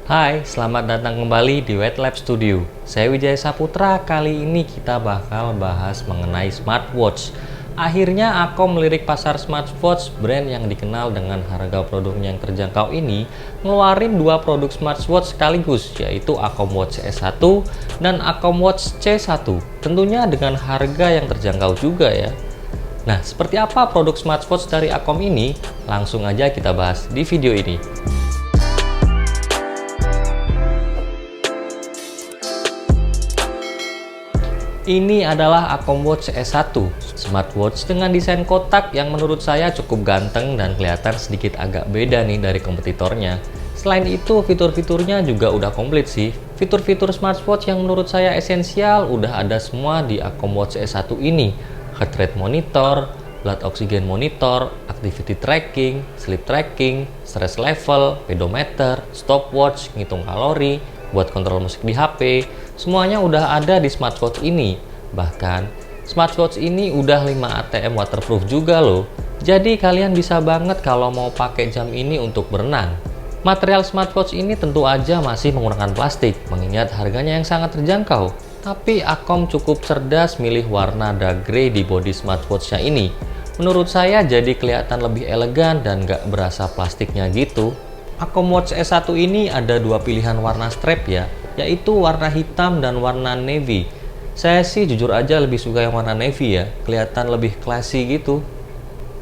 Hai, selamat datang kembali di Wet Lab Studio. Saya Wijaya Saputra. Kali ini kita bakal bahas mengenai smartwatch. Akhirnya Akom melirik pasar smartwatch, brand yang dikenal dengan harga produknya yang terjangkau ini ngeluarin dua produk smartwatch sekaligus, yaitu Akom Watch S1 dan Akom Watch C1. Tentunya dengan harga yang terjangkau juga ya. Nah, seperti apa produk smartwatch dari Akom ini? Langsung aja kita bahas di video ini. Ini adalah Akom Watch S1, smartwatch dengan desain kotak yang menurut saya cukup ganteng dan kelihatan sedikit agak beda nih dari kompetitornya. Selain itu, fitur-fiturnya juga udah komplit sih. Fitur-fitur smartwatch yang menurut saya esensial udah ada semua di Akom Watch S1 ini. Heart rate monitor, blood oxygen monitor, activity tracking, sleep tracking, stress level, pedometer, stopwatch, ngitung kalori, buat kontrol musik di HP, semuanya udah ada di smartwatch ini. Bahkan, smartwatch ini udah 5 ATM waterproof juga loh. Jadi kalian bisa banget kalau mau pakai jam ini untuk berenang. Material smartwatch ini tentu aja masih menggunakan plastik, mengingat harganya yang sangat terjangkau. Tapi Akom cukup cerdas milih warna dark grey di body smartwatchnya ini. Menurut saya jadi kelihatan lebih elegan dan gak berasa plastiknya gitu. Akom Watch S1 ini ada dua pilihan warna strap ya, yaitu warna hitam dan warna navy. Saya sih jujur aja lebih suka yang warna navy ya, kelihatan lebih classy gitu.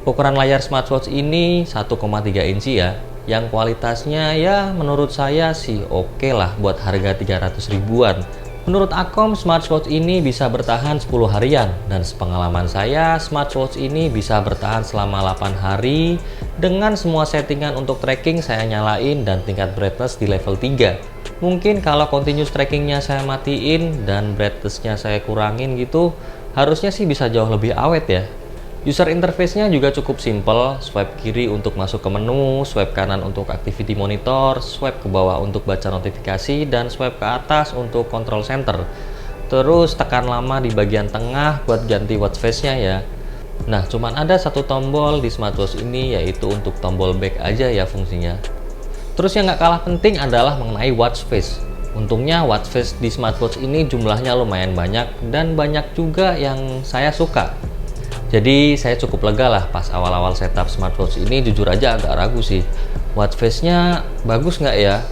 Ukuran layar smartwatch ini 1,3 inci ya, yang kualitasnya ya menurut saya sih oke lah buat harga 300 ribuan. Menurut Akom, smartwatch ini bisa bertahan 10 harian, dan sepengalaman saya, smartwatch ini bisa bertahan selama 8 hari dengan semua settingan untuk tracking saya nyalain dan tingkat brightness di level 3. Mungkin kalau continuous trackingnya saya matiin dan brightnessnya saya kurangin gitu, harusnya sih bisa jauh lebih awet ya. User interface-nya juga cukup simple, swipe kiri untuk masuk ke menu, swipe kanan untuk activity monitor, swipe ke bawah untuk baca notifikasi, dan swipe ke atas untuk control center. Terus tekan lama di bagian tengah buat ganti watch face-nya ya. Nah, cuman ada satu tombol di smartwatch ini, yaitu untuk tombol back aja ya fungsinya. Terus yang nggak kalah penting adalah mengenai watch face. Untungnya watch face di smartwatch ini jumlahnya lumayan banyak, dan banyak juga yang saya suka. Jadi saya cukup lega lah pas awal-awal setup smartwatch ini. Jujur aja agak ragu sih, watch face-nya bagus nggak ya?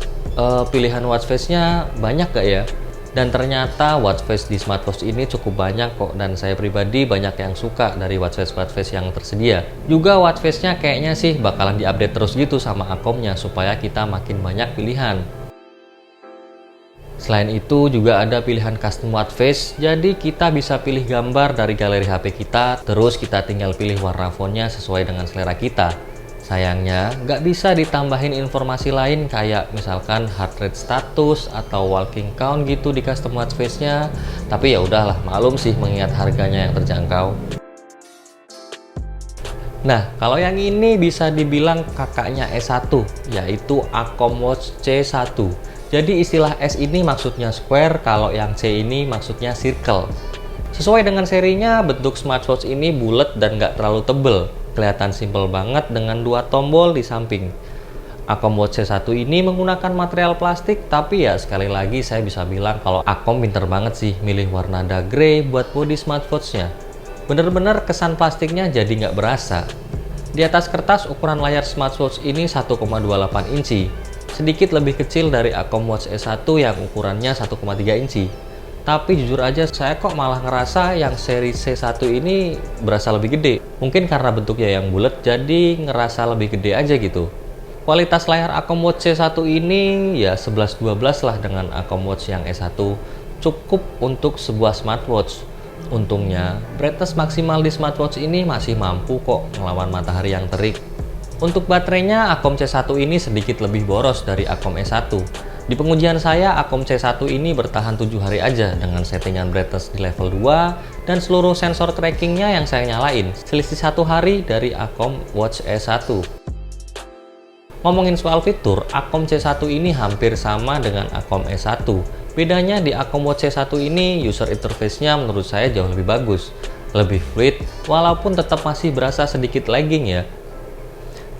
Pilihan watch face-nya banyak nggak ya? Dan ternyata watch face di smartwatch ini cukup banyak kok, dan saya pribadi banyak yang suka dari watch face yang tersedia. Juga watch face-nya kayaknya sih bakalan diupdate terus gitu sama Akomnya supaya kita makin banyak pilihan. Selain itu juga ada pilihan custom watch face, jadi kita bisa pilih gambar dari galeri HP kita, terus kita tinggal pilih warna fontnya sesuai dengan selera kita. Sayangnya nggak bisa ditambahin informasi lain kayak misalkan heart rate status atau walking count gitu di custom watch face-nya. Tapi ya udahlah, maklum sih mengingat harganya yang terjangkau. Nah, kalau yang ini bisa dibilang kakaknya S1, yaitu Akom Watch C1. Jadi istilah S ini maksudnya square, kalau yang C ini maksudnya circle. Sesuai dengan serinya, bentuk smartwatch ini bulat dan nggak terlalu tebel. Kelihatan simple banget dengan dua tombol di samping. Akom Watch C1 ini menggunakan material plastik, tapi ya sekali lagi saya bisa bilang kalau Akom pinter banget sih milih warna dark grey buat body smartwatch-nya. Bener-bener kesan plastiknya jadi nggak berasa. Di atas kertas ukuran layar smartwatch ini 1,28 inci. Sedikit lebih kecil dari Akom Watch S1 yang ukurannya 1,3 inci. Tapi jujur aja saya kok malah ngerasa yang seri C1 ini berasa lebih gede. Mungkin karena bentuknya yang bulat jadi ngerasa lebih gede aja gitu. Kualitas layar Akom Watch C1 ini ya 11-12 lah dengan Akom Watch yang S1. Cukup untuk sebuah smartwatch. Untungnya brightness maksimal di smartwatch ini masih mampu kok ngelawan matahari yang terik. Untuk baterainya, Akom C1 ini sedikit lebih boros dari Akom S1. Di pengujian saya, Akom C1 ini bertahan 7 hari aja dengan settingan brightness di level 2 dan seluruh sensor trackingnya yang saya nyalain. Selisih 1 hari dari Akom Watch S1. Ngomongin soal fitur, Akom C1 ini hampir sama dengan Akom S1. Bedanya di Akom Watch C1 ini, user interface-nya menurut saya jauh lebih bagus. Lebih fluid, walaupun tetap masih berasa sedikit lagging ya.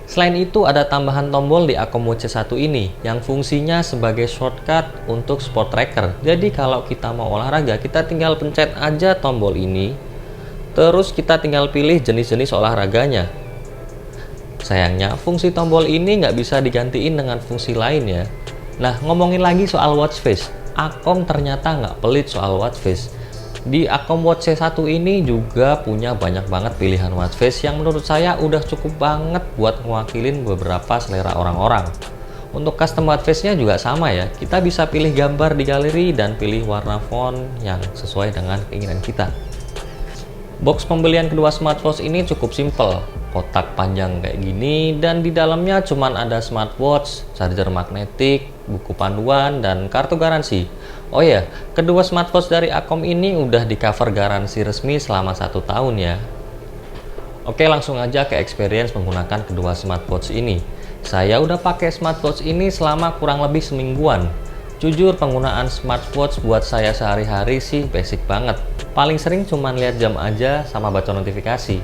Selain itu ada tambahan tombol di Akom Watch C1 ini yang fungsinya sebagai shortcut untuk sport tracker. Jadi kalau kita mau olahraga, kita tinggal pencet aja tombol ini, terus kita tinggal pilih jenis-jenis olahraganya. Sayangnya fungsi tombol ini nggak bisa digantiin dengan fungsi lain ya. Nah, ngomongin lagi soal watch face, Akom ternyata nggak pelit soal watch face. Di Akom Watch C1 ini juga punya banyak banget pilihan watch face yang menurut saya udah cukup banget buat mewakilin beberapa selera orang-orang. Untuk custom watch face-nya juga sama ya, kita bisa pilih gambar di galeri dan pilih warna font yang sesuai dengan keinginan kita. Box pembelian kedua smartwatch ini cukup simple, kotak panjang kayak gini, dan di dalamnya cuman ada smartwatch, charger magnetik, buku panduan, dan kartu garansi. Oh ya, kedua smartwatch dari Akom ini udah di cover garansi resmi selama 1 tahun ya. Oke, langsung aja ke experience menggunakan kedua smartwatch ini. Saya udah pakai smartwatch ini selama kurang lebih semingguan. Jujur, penggunaan smartwatch buat saya sehari-hari sih basic banget. Paling sering cuman lihat jam aja sama baca notifikasi.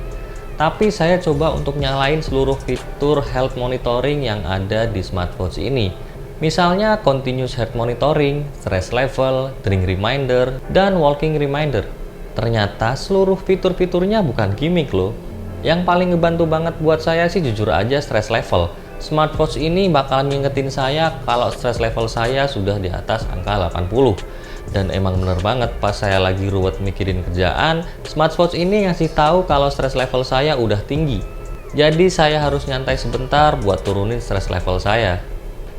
Tapi saya coba untuk nyalain seluruh fitur health monitoring yang ada di smartwatch ini. Misalnya continuous heart monitoring, stress level, drink reminder, dan walking reminder. Ternyata seluruh fitur-fiturnya bukan gimmick loh. Yang paling ngebantu banget buat saya sih jujur aja stress level. Smartwatch ini bakalan ngingetin saya kalau stress level saya sudah di atas angka 80. Dan emang bener banget pas saya lagi ruwet mikirin kerjaan, smartwatch ini ngasih tahu kalau stress level saya udah tinggi. Jadi saya harus nyantai sebentar buat turunin stress level saya.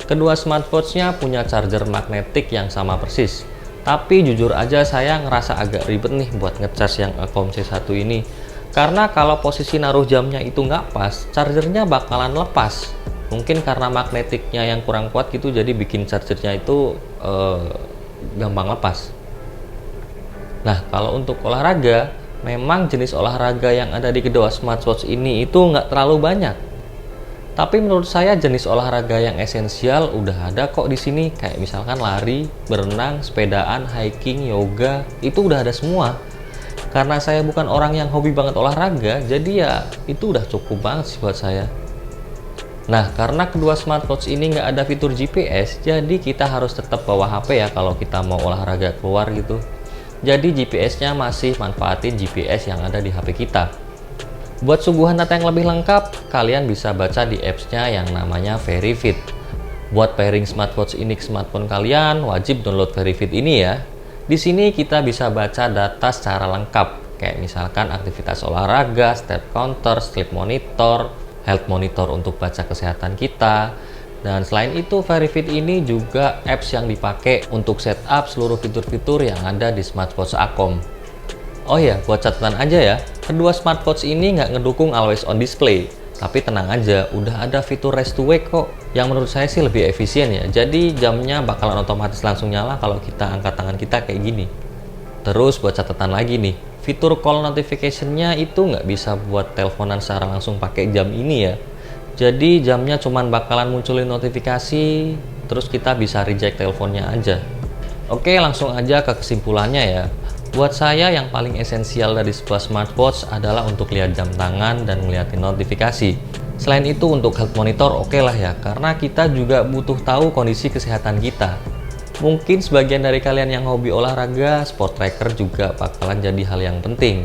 Kedua smartwatch-nya punya charger magnetik yang sama persis. Tapi jujur aja saya ngerasa agak ribet nih buat ngecas yang Akom C1 ini. Karena kalau posisi naruh jamnya itu nggak pas, chargernya bakalan lepas. Mungkin karena magnetiknya yang kurang kuat gitu, jadi bikin chargernya itu gampang lepas. Nah, kalau untuk olahraga, memang jenis olahraga yang ada di kedua smartwatch ini itu nggak terlalu banyak. Tapi menurut saya jenis olahraga yang esensial udah ada kok di sini, kayak misalkan lari, berenang, sepedaan, hiking, yoga, itu udah ada semua. Karena saya bukan orang yang hobi banget olahraga, jadi ya itu udah cukup banget sih buat saya. Nah, karena kedua smartwatch ini nggak ada fitur GPS, jadi kita harus tetap bawa HP ya kalau kita mau olahraga keluar gitu. Jadi GPS-nya masih manfaatin GPS yang ada di HP kita. Buat suguhan data yang lebih lengkap, kalian bisa baca di apps-nya yang namanya Verifit. Buat pairing smartwatch ini ke smartphone kalian, wajib download Verifit ini ya. Di sini kita bisa baca data secara lengkap, kayak misalkan aktivitas olahraga, step counter, sleep monitor, health monitor untuk baca kesehatan kita. Dan selain itu, Verifit ini juga apps yang dipakai untuk setup seluruh fitur-fitur yang ada di smartwatch Akom. Oh ya, buat catatan aja ya, kedua smartwatch ini nggak ngedukung always on display. Tapi tenang aja, udah ada fitur rest to wake kok, yang menurut saya sih lebih efisien ya. Jadi jamnya bakalan otomatis langsung nyala kalau kita angkat tangan kita kayak gini. Terus buat catatan lagi nih, fitur call notification-nya itu nggak bisa buat teleponan secara langsung pakai jam ini ya. Jadi jamnya cuman bakalan munculin notifikasi, terus kita bisa reject teleponnya aja. Oke, langsung aja ke kesimpulannya ya. Buat saya yang paling esensial dari sebuah smartwatch adalah untuk lihat jam tangan dan ngeliatin notifikasi. Selain itu untuk health monitor oke lah ya, karena kita juga butuh tahu kondisi kesehatan kita. Mungkin sebagian dari kalian yang hobi olahraga, sport tracker juga bakalan jadi hal yang penting.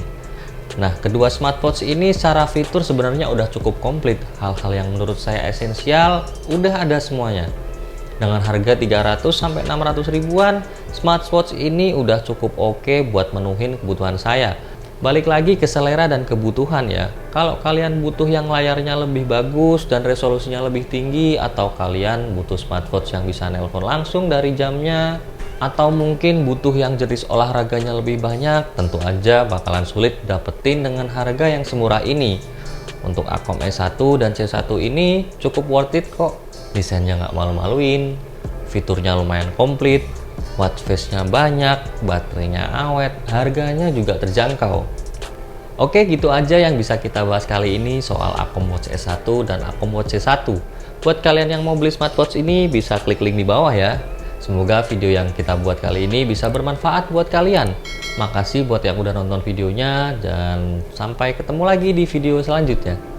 Nah, kedua smartwatch ini secara fitur sebenarnya udah cukup komplit. Hal-hal yang menurut saya esensial udah ada semuanya. Dengan harga 300-600 ribuan, smartwatch ini udah cukup oke buat menuhin kebutuhan saya. Balik lagi ke selera dan kebutuhan ya. Kalau kalian butuh yang layarnya lebih bagus dan resolusinya lebih tinggi, atau kalian butuh smartwatch yang bisa nelpon langsung dari jamnya, atau mungkin butuh yang jenis olahraganya lebih banyak, tentu aja bakalan sulit dapetin dengan harga yang semurah ini. Untuk Akom S1 dan C1 ini cukup worth it kok. Desainnya nggak malu-maluin, fiturnya lumayan komplit, watch face-nya banyak, baterainya awet, harganya juga terjangkau. Oke, gitu aja yang bisa kita bahas kali ini soal Akom Watch S1 dan Akom Watch C1. Buat kalian yang mau beli smartwatch ini bisa klik link di bawah ya. Semoga video yang kita buat kali ini bisa bermanfaat buat kalian. Makasih buat yang udah nonton videonya, dan sampai ketemu lagi di video selanjutnya.